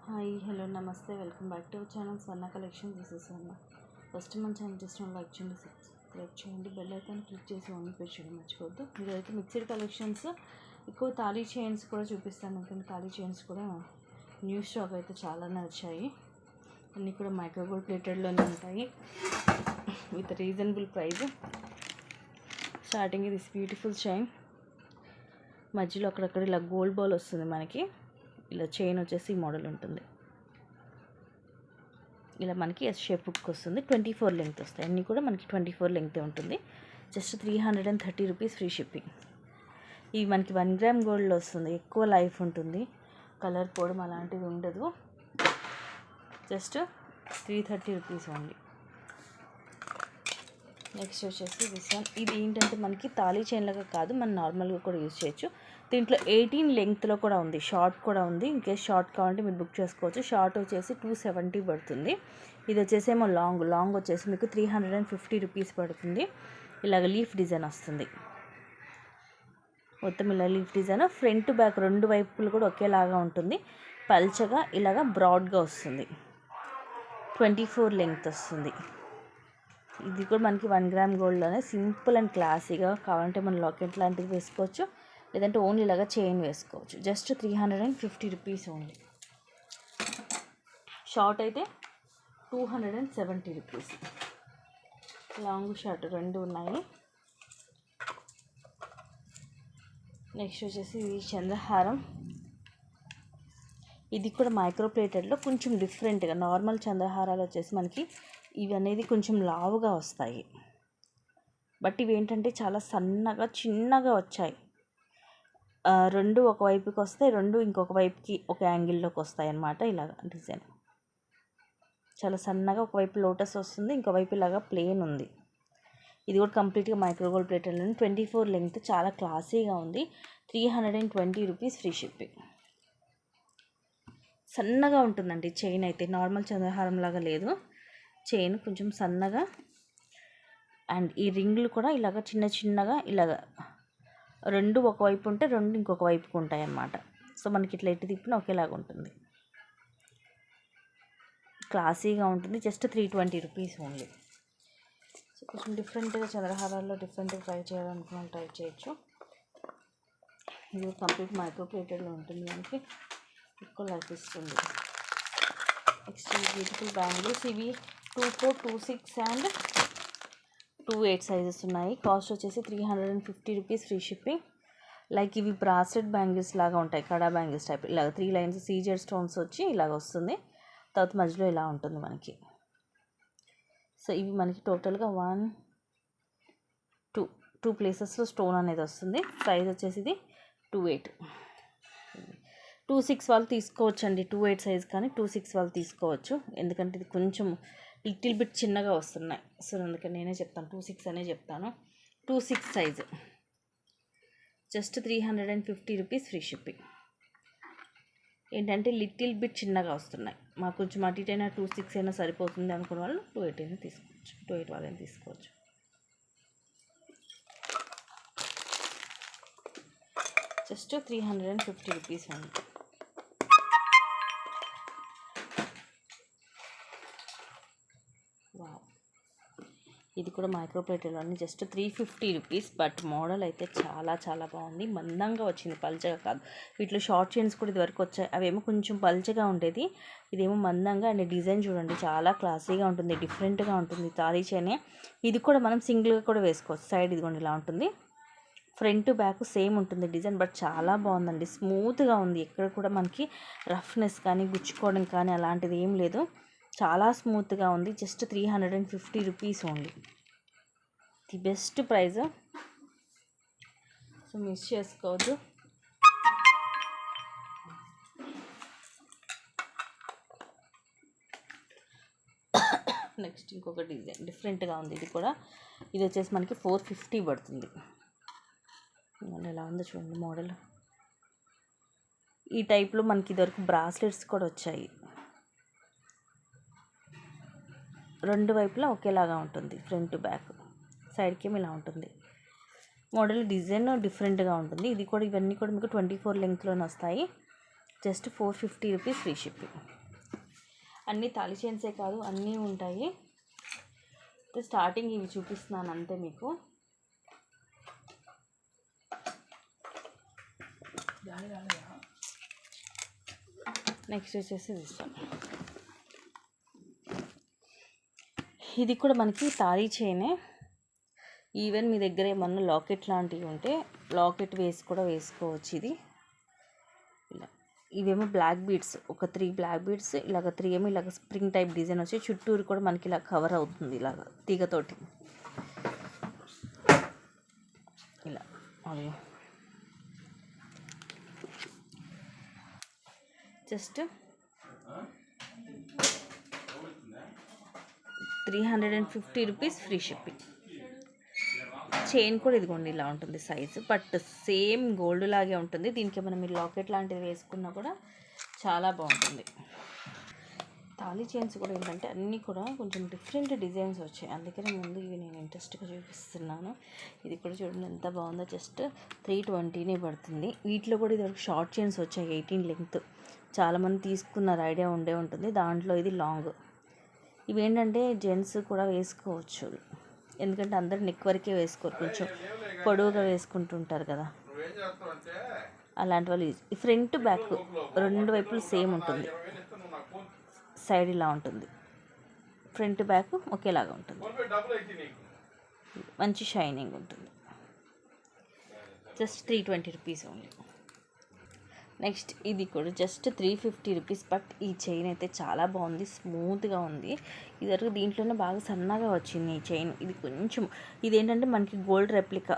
Hi hello నమస్తే welcome back to our channel Swarna collection. This is Swarna. First మన channel చేసిన like చేయండి, subscribe చేయండి, bell icon click చేసి only press చేయడం మర్చిపోవద్దు. మీరైతే మిక్స్డ్ కలెక్షన్స్ ఎక్కువ తాళీ చైన్స్ కూడా చూపిస్తాను. ఎందుకంటే తాళీ చైన్స్ కూడా న్యూ స్టాక్ అయితే చాలా నచ్చాయి. అన్నీ కూడా మైక్రోగోల్డ్ ప్లేటెడ్లోనే ఉంటాయి with reasonable price. Starting this beautiful chain, మధ్యలో అక్కడక్కడ ఇలా గోల్డ్ బాల్ వస్తుంది మనకి. ఇలా చైన్ వచ్చేసి ఈ మోడల్ ఉంటుంది. ఇలా మనకి ఎస్ షేప్ హుక్ వస్తుంది. 24 లెంగ్త్ వస్తాయి. అన్నీ కూడా మనకి 24 లెంగ్త్ ఉంటుంది. Just 330 rupees free shipping. ఇవి మనకి 1 గ్రామ్ గోల్డ్లో వస్తుంది. ఎక్కువ లైఫ్ ఉంటుంది, కలర్ పోవడం అలాంటిది ఉండదు. Just 330 rupees only. నెక్స్ట్ వచ్చేసి దిస్ వన్. ఇది ఏంటంటే మనకి తాళీ చైన్ లాగా కాదు, మనం నార్మల్గా కూడా యూజ్ చేయొచ్చు. దీంట్లో 18 లెంగ్త్లో కూడా ఉంది, షార్ట్ కూడా ఉంది. ఇంకేస్ షార్ట్ కావాలంటే మీరు బుక్ చేసుకోవచ్చు. షార్ట్ వచ్చేసి 270 పడుతుంది. ఇది వచ్చేసి ఏమో లాంగ్ వచ్చేసి మీకు 350 రూపీస్ పడుతుంది. ఇలాగ లీఫ్ డిజైన్ వస్తుంది. మొత్తం ఇలా లీఫ్ డిజైన్ ఫ్రంట్ బ్యాక్ రెండు వైపులు కూడా ఒకేలాగా ఉంటుంది. పల్చగా ఇలాగ బ్రాడ్గా వస్తుంది. 24 లెంగ్త్ వస్తుంది. ఇది కూడా మనకి 1 గ్రామ్ గోల్డ్లోనే సింపుల్ అండ్ క్లాసీగా కావాలంటే మనం లాకెట్ లాంటిది వేసుకోవచ్చు, లేదంటే ఓన్లీ ఇలాగా చైన్ వేసుకోవచ్చు. Just 350 rupees only. షార్ట్ అయితే 270 రూపీస్. లాంగ్ షార్ట్ రెండు ఉన్నాయి. నెక్స్ట్ వచ్చేసి ఇది చంద్రహారం. ఇది కూడా మైక్రో ప్లేటెడ్లో కొంచెం డిఫరెంట్గా. నార్మల్ చంద్రహారాలు వచ్చేసి మనకి ఇవి అనేది కొంచెం లావుగా వస్తాయి, బట్ ఇవి ఏంటంటే చాలా సన్నగా చిన్నగా వచ్చాయి. రెండు ఒకవైపుకి వస్తాయి, రెండు ఇంకొక వైపుకి ఒక యాంగిల్లోకి వస్తాయి అన్నమాట. ఇలాగ డిజైన్ చాలా సన్నగా ఒకవైపు లోటస్ వస్తుంది, ఇంకోవైపు ఇలాగా ప్లేన్ ఉంది. ఇది కూడా కంప్లీట్గా మైక్రోగోల్డ్ ప్లేటెడ్. 24 లెంగ్త్, చాలా క్లాసీగా ఉంది. 320 రూపీస్ ఫ్రీ షిప్పింగ్. సన్నగా ఉంటుందండి చైన్ అయితే, నార్మల్ చంద్రహారం లాగా లేదు. చైన్ కొంచెం సన్నగా, అండ్ ఈ రింగులు కూడా ఇలాగ చిన్నగా ఇలాగ రెండు ఒకవైపు ఉంటే రెండు ఇంకొక వైపుకు ఉంటాయి అన్నమాట. సో మనకి ఇట్లా ఎటు తిప్పినా ఒకేలాగా ఉంటుంది. క్లాసీగా ఉంటుంది. Just 320 rupees only. సో కొంచెం డిఫరెంట్గా చంద్రహారాల్లో డిఫరెంట్గా ట్రై చేయాలనుకున్నాను, ట్రై చేయొచ్చు. ఇది కంప్లీట్ మైక్రో ప్లేటెడ్లో ఉంటుంది, మనకి ఎక్కువ లైఫ్ ఇస్తుంది. Next beautiful bangles. ఇవి 24, 26 అండ్ 28 సైజెస్ ఉన్నాయి. కాస్ట్ వచ్చేసి 350 రూపీస్ ఫ్రీ షిప్పింగ్. లైక్ ఇవి బ్రాస్లెట్ బ్యాంగిల్స్ లాగా ఉంటాయి, కడా బ్యాంగిల్స్ టైప్. ఇలాగ 3 లైన్స్ సీజెడ్ స్టోన్స్ వచ్చి ఇలాగ వస్తుంది. తర్వాత మధ్యలో ఇలా ఉంటుంది మనకి. సో ఇవి మనకి టోటల్గా 1, 2 ప్లేసెస్లో స్టోన్ అనేది వస్తుంది. ప్రైస్ వచ్చేసి ఇది 28. 26 వాళ్ళు తీసుకోవచ్చు అండి. 28 సైజ్ కానీ 26 వాళ్ళు తీసుకోవచ్చు, ఎందుకంటే ఇది కొంచెం లిటిల్ బిట్ చిన్నగా వస్తున్నాయి. సో అందుకని నేనే చెప్తాను, 26 అనే చెప్తాను. 26 size. Just 350 rupees free shipping. ఏంటంటే లిటిల్ బిట్ చిన్నగా వస్తున్నాయి. మాకు కొంచెం అటు ఇటు అయినా 26 అయినా సరిపోతుంది అనుకున్న వాళ్ళు 28 అయినా తీసుకోవచ్చు. 28 వాళ్ళని తీసుకోవచ్చు. జస్ట్ 350 రూపీస్ అండి. వావ్, ఇది కూడా మైక్రో ప్లేటెడ్లోని జస్ట్ 350 రూపీస్. బట్ మోడల్ అయితే చాలా బాగుంది. మందంగా వచ్చింది, పల్చగా కాదు. వీటిలో షార్ట్ చైన్స్ కూడా ఇదివరకు వచ్చాయి, అవేమో కొంచెం పల్చగా ఉండేది. ఇదేమో మందంగా. అండ్ డిజైన్ చూడండి, చాలా క్లాసీగా ఉంటుంది, డిఫరెంట్గా ఉంటుంది. తాళీ చైనే. ఇది కూడా మనం సింగిల్గా కూడా వేసుకోవచ్చు. సైడ్ ఇదిగోండి ఇలా ఉంటుంది. ఫ్రంట్ బ్యాక్ సేమ్ ఉంటుంది డిజైన్, బట్ చాలా బాగుందండి. స్మూత్గా ఉంది, ఎక్కడ కూడా మనకి రఫ్నెస్ కానీ గుచ్చుకోవడం కానీ అలాంటిది ఏం లేదు. చాలా స్మూత్గా ఉంది. Just 350 rupees only. The best price. So miss చేసుకోవద్దు. నెక్స్ట్ ఇంకొక డిజైన్ డిఫరెంట్గా ఉంది. ఇది కూడా, ఇది వచ్చేసి మనకి 450 పడుతుంది. ఎలా ఉందో చూడండి మోడల్. ఈ టైప్లో మనకి ఇదివరకు బ్రాస్లెట్స్ కూడా వచ్చాయి. రెండు వైపులా ఒకేలాగా ఉంటుంది, ఫ్రంట్ బ్యాక్. సైడ్కి ఏమి ఇలా ఉంటుంది. మోడల్ డిజైన్ డిఫరెంట్గా ఉంటుంది. ఇది కూడా, ఇవన్నీ కూడా మీకు 24 లెంగ్త్లోనే వస్తాయి. Just 450 rupees free shipping. అన్నీ తాళి చైన్సే కాదు, అన్నీ ఉంటాయి. స్టార్టింగ్ ఇవి చూపిస్తున్నాను అంతే మీకు. నెక్స్ట్ వచ్చేసి ఇస్తాను. ఇది కూడా మనకి తాళి చైనే. ఈవెన్ మీ దగ్గర ఏమన్నా లాకెట్ లాంటివి ఉంటే లాకెట్ వేసి కూడా వేసుకోవచ్చు. ఇది ఇలా ఇవేమో బ్లాక్ బీడ్స్, ఒక 3 బ్లాక్ బీడ్స్, ఇలాగ 3 ఏమో ఇలాగ స్ప్రింగ్ టైప్ డిజైన్ వచ్చి చుట్టూరు కూడా మనకి ఇలా కవర్ అవుతుంది ఇలాగ తీగతోటి ఇలా. అది just 350 rupees free shipping. Chain కూడా ఇదిగోండి ఇలా ఉంటుంది సైజు, బట్ సేమ్ గోల్డ్ లాగే ఉంటుంది. దీనికి ఏమైనా మీరు లాకెట్ లాంటిది వేసుకున్నా కూడా చాలా బాగుంటుంది. తాళీ చైన్స్ కూడా ఏంటంటే అన్నీ కూడా కొంచెం డిఫరెంట్ డిజైన్స్ వచ్చాయి, అందుకనే ముందు ఇవి నేను ఇంట్రెస్ట్గా చూపిస్తున్నాను. ఇది కూడా చూడండి ఎంత బాగుందో. జస్ట్ 320 పడుతుంది. వీటిలో కూడా ఇది షార్ట్ చైన్స్ వచ్చాయి 18 లెంగ్త్. చాలామంది తీసుకున్నారు, ఐడియా ఉండే ఉంటుంది. దాంట్లో ఇది లాంగ్. ఇవేంటంటే జెంట్స్ కూడా వేసుకోవచ్చు, ఎందుకంటే అందరు నెక్ వరకే వేసుకోరు, కొంచెం పొడవుగా వేసుకుంటుంటారు కదా, అలాంటి వాళ్ళు. ఈ ఫ్రంట్ బ్యాక్ 2 వైపులు సేమ్ ఉంటుంది. సైడ్ ఇలా ఉంటుంది, ఫ్రంట్ బ్యాక్ ఒకేలాగా ఉంటుంది. మంచి షైనింగ్ ఉంటుంది. Just 320 rupees only. నెక్స్ట్ ఇది కూడా జస్ట్ 350 రూపీస్. బట్ ఈ చైన్ అయితే చాలా బాగుంది, స్మూత్గా ఉంది. ఇదివరకు దీంట్లోనే బాగా సన్నగా వచ్చింది ఈ చైన్. ఇది కొంచెం ఇదేంటంటే మనకి గోల్డ్ రెప్లికా.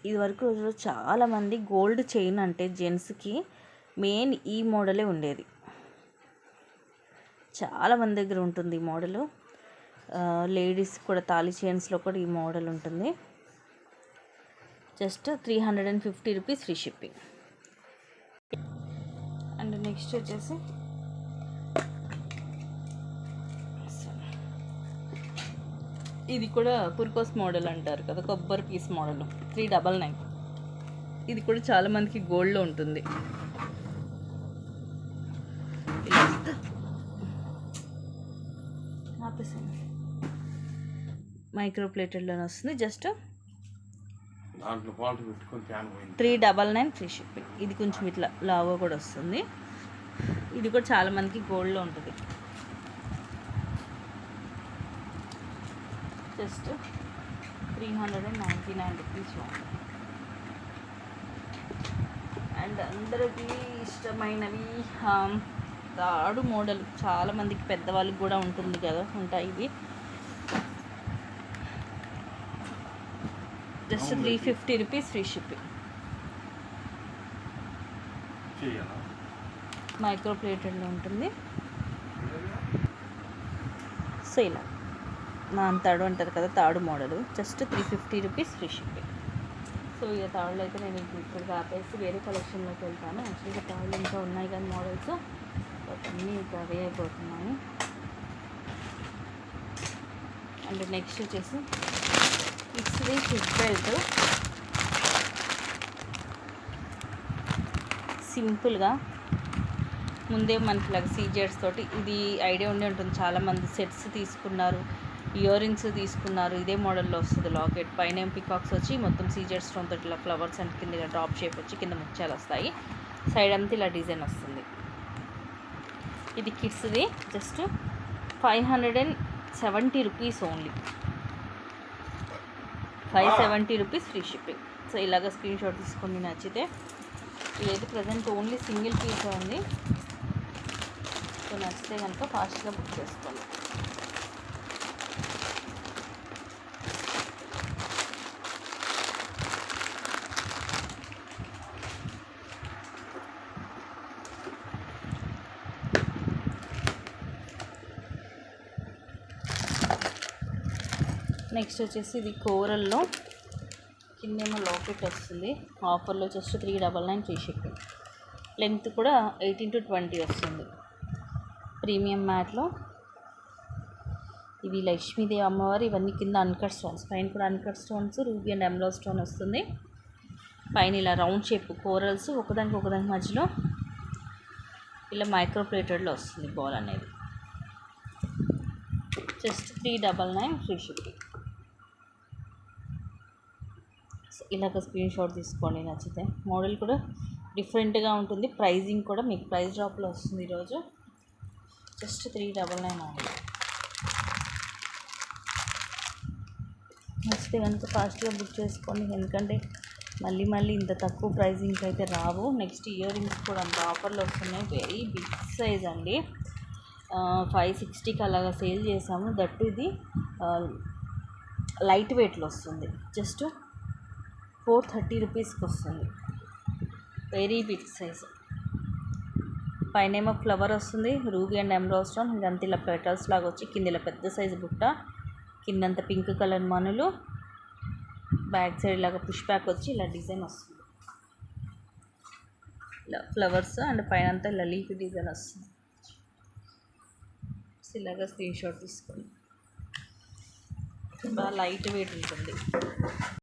ఇదివరకు రోజుల్లో చాలామంది గోల్డ్ చైన్ అంటే జెంట్స్కి మెయిన్ ఈ మోడలే ఉండేది. చాలామంది దగ్గర ఉంటుంది ఈ మోడలు. లేడీస్ కూడా తాళి చైన్స్లో కూడా ఈ మోడల్ ఉంటుంది. Just 350 rupees free shipping. And next వచ్చేసి ఇది కూడా పుర్కోస్ మోడల్ అంటారు కదా, కొబ్బరి పీస్ మోడల్ 399. ఇది కూడా చాలామందికి గోల్డ్లో ఉంటుంది. మైక్రో ప్లేటెడ్లోనే వస్తుంది. Just 399 free shipping. ఇది కొంచెం ఇట్లా లావో కూడా వస్తుంది. ఇది కూడా చాలా మందికి గోల్డ్లో ఉంటుంది. Just 399 rupees. అండ్ అందరికీ ఇష్టమైనవి తాడు మోడల్, చాలామందికి పెద్దవాళ్ళకి కూడా ఉంటుంది కదా, ఉంటాయి ఇవి. Just 350 rupees free shipping. Micro ప్లేటెడ్లో ఉంటుంది. సో ఇలా తాడు అంటారు కదా, తాడు model. Just 350 rupees free shipping. So ఇక తాళ్ళు అయితే నేను ఇక్కడికి ఆపేసి వేరే కలెక్షన్లోకి వెళ్తాను. యాక్చువల్గా తాళ్ళు ఇంకా ఉన్నాయి కానీ మోడల్స్, అన్నీ ఇంకా అవే అయిపోతున్నాయి. అండ్ నెక్స్ట్ వచ్చేసి ఇట్స్ది హిప్ బెల్ట్. సింపుల్గా ముందే మనకి ఇలాగ సీజర్స్ తోటి, ఇది ఐడియా ఉండే ఉంటుంది, చాలామంది సెట్స్ తీసుకున్నారు, ఇయర్ రింగ్స్ తీసుకున్నారు. ఇదే మోడల్లో వస్తుంది లాకెట్. పైన పికాక్స్ వచ్చి మొత్తం సీజర్ స్టోన్ తోటి ఇలా ఫ్లవర్స్ అండ్ కింద డ్రాప్ షేప్ వచ్చి కింద ముత్యాలు వస్తాయి. సైడ్ అంతా ఇలా డిజైన్ వస్తుంది. ఇది కిడ్స్ది. Just 570 rupees only. 570 rupees free shipping. So ఇలాగ స్క్రీన్ షాట్ తీసుకొని నచ్చితే, ఇదైతే ప్రజెంట్ ఓన్లీ సింగిల్ పీస్ ఉంది. సో నచ్చితే కనుక ఫాస్ట్గా బుక్ చేసుకోండి. నెక్స్ట్ వచ్చేసి ఇది కోరల్లో కిందేమో లాకెట్ వస్తుంది. ఆఫర్లో జస్ట్ 399 ఫ్రీ షిప్పింగ్. లెంత్ కూడా 18 to 20 వస్తుంది. ప్రీమియం మ్యాట్లో ఇవి లక్ష్మీదేవి అమ్మవారు. ఇవన్నీ కింద అన్కట్ స్టోన్స్, పైన కూడా అన్కట్ స్టోన్స్, రూబీ అండ్ ఎమ్లో స్టోన్ వస్తుంది. పైన ఇలా రౌండ్ షేప్ కోరల్స్, ఒకదానికి మధ్యలో ఇలా మైక్రో ప్లేటెడ్లో వస్తుంది బాల్ అనేది. Just 399 free shipping. ఇలాగ స్క్రీన్ షాట్ తీసుకోండి నచ్చితే. మోడల్ కూడా డిఫరెంట్గా ఉంటుంది. ప్రైజింగ్ కూడా మీకు ప్రైస్ డ్రాప్లో వస్తుంది ఈరోజు. Just 399 only. నచ్చితే కనుక ఫాస్ట్గా బుక్ చేసుకోండి, ఎందుకంటే మళ్ళీ ఇంత తక్కువ ప్రైజింగ్కి అయితే రావు. నెక్స్ట్ ఇయర్ రింగ్స్ కూడా అంత ఆఫర్లు వస్తున్నాయి. వెరీ బిగ్ సైజ్ అండి. 560కి అలాగా సేల్ చేసాము. దట్టు ఇది లైట్ వెయిట్లో వస్తుంది. జస్ట్ 430 రూపీస్కి వస్తుంది. Very big size. పైన ఏమో ఫ్లవర్ వస్తుంది, రూబీ అండ్ ఎమరాల్డ్ స్టోన్. ఇదంతా ఇలా పెటల్స్ లాగా వచ్చి కింద ఇలా పెద్ద సైజు బుట్ట, కిందంతా పింక్ కలర్ మనులు, బ్యాక్ సైడ్ లాగా పుష్ బ్యాక్ వచ్చి ఇలా డిజైన్ వస్తుంది. ఇలా ఫ్లవర్స్ అండ్ పైన అంతా ఇలా లీఫ్ డిజైన్ వస్తుంది. ఇలాగా స్క్రీన్ షాట్ తీసుకోండి. బాగా లైట్ వెయిట్ ఉంటుంది.